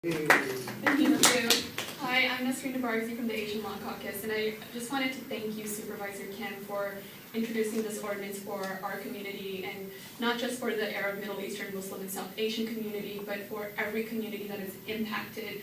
Thank you. Hi, I'm Nasrina Barghize from the Asian Law Caucus, and I just wanted to thank you, Supervisor Kim, for introducing this ordinance for our community, and not just for the Arab, Middle Eastern, Muslim, and South Asian community, but for every community that is impacted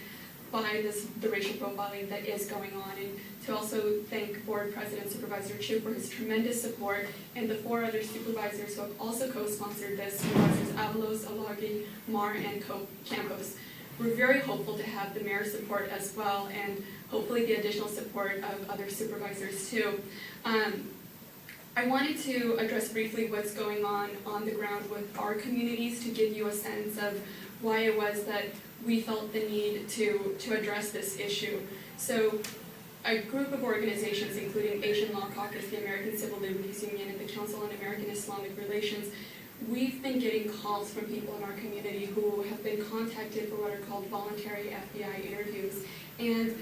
by the racial profiling that is going on. And to also thank Board President Supervisor Chu for his tremendous support, and the 4 other supervisors who have also co-sponsored this, Supervisors Avalos, Alagi, Mar, and Campos. We're very hopeful to have the mayor's support as well, and hopefully the additional support of other supervisors too. I wanted to address briefly what's going on the ground with our communities to give you a sense of why it was that we felt the need to address this issue. So a group of organizations, including Asian Law Caucus, the American Civil Liberties Union, and the Council on American Islamic Relations, we've been getting calls from people in our community who have been contacted for what are called voluntary FBI interviews. And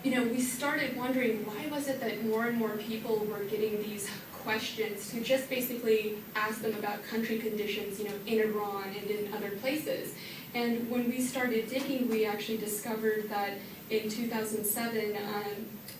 we started wondering, why was it that more and more people were getting these questions to just basically ask them about country conditions, in Iran and in other places. And when we started digging, we actually discovered that in 2007,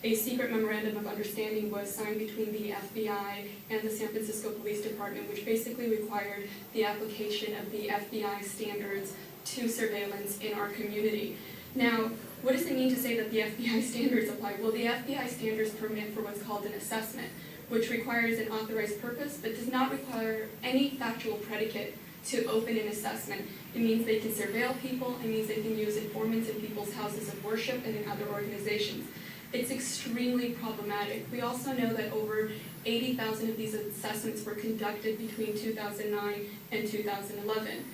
a secret memorandum of understanding was signed between the FBI and the San Francisco Police Department, which basically required the application of the FBI standards to surveillance in our community. Now, what does it mean to say that the FBI standards apply? Well, the FBI standards permit for what's called an assessment, which requires an authorized purpose, but does not require any factual predicate to open an assessment. It means they can surveil people. It means they can use informants in people's houses of worship and in other organizations. It's extremely problematic. We also know that over 80,000 of these assessments were conducted between 2009 and 2011.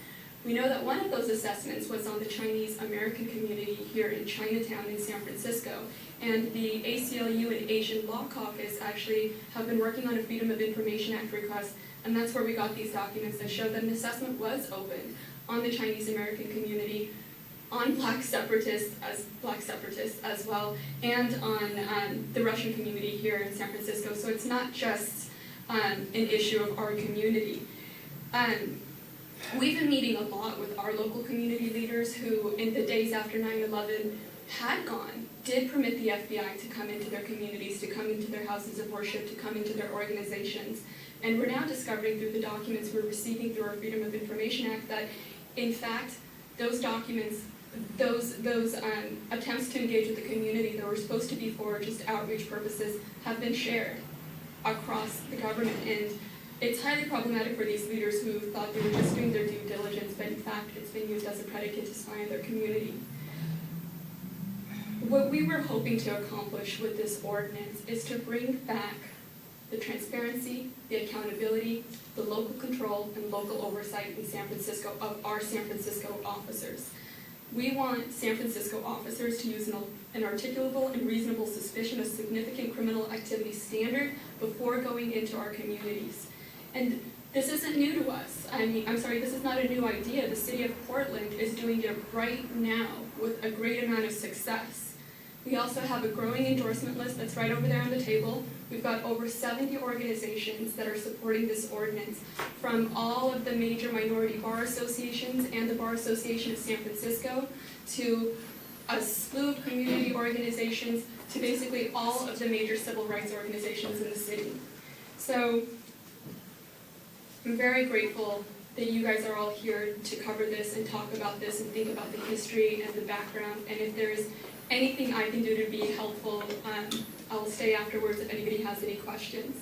We know that one of those assessments was on the Chinese American community here in Chinatown in San Francisco. And the ACLU and Asian Law Caucus actually have been working on a Freedom of Information Act request, and that's where we got these documents that show that an assessment was opened on the Chinese American community, on black separatists as well, and on the Russian community here in San Francisco. So it's not just an issue of our community. We've been meeting a lot with our local community leaders who, in the days after 9/11, did permit the FBI to come into their communities, to come into their houses of worship, to come into their organizations. And we're now discovering through the documents we're receiving through our Freedom of Information Act that, in fact, those documents, those attempts to engage with the community that were supposed to be for just outreach purposes have been shared across the government. And it's highly problematic for these leaders who thought they were just doing their due diligence, but in fact it's been used as a predicate to spy on their community. What we were hoping to accomplish with this ordinance is to bring back the transparency, the accountability, the local control, and local oversight in San Francisco of our San Francisco officers. We want San Francisco officers to use an articulable and reasonable suspicion of significant criminal activity standard before going into our communities. And this isn't new to us. This is not a new idea. The city of Portland is doing it right now with a great amount of success. We also have a growing endorsement list that's right over there on the table. We've got over 70 organizations that are supporting this ordinance, from all of the major minority bar associations and the Bar Association of San Francisco, to a slew of community organizations, to basically all of the major civil rights organizations in the city. So I'm very grateful that you guys are all here to cover this and talk about this and think about the history and the background. And if there's anything I can do to be helpful, I'll stay afterwards if anybody has any questions.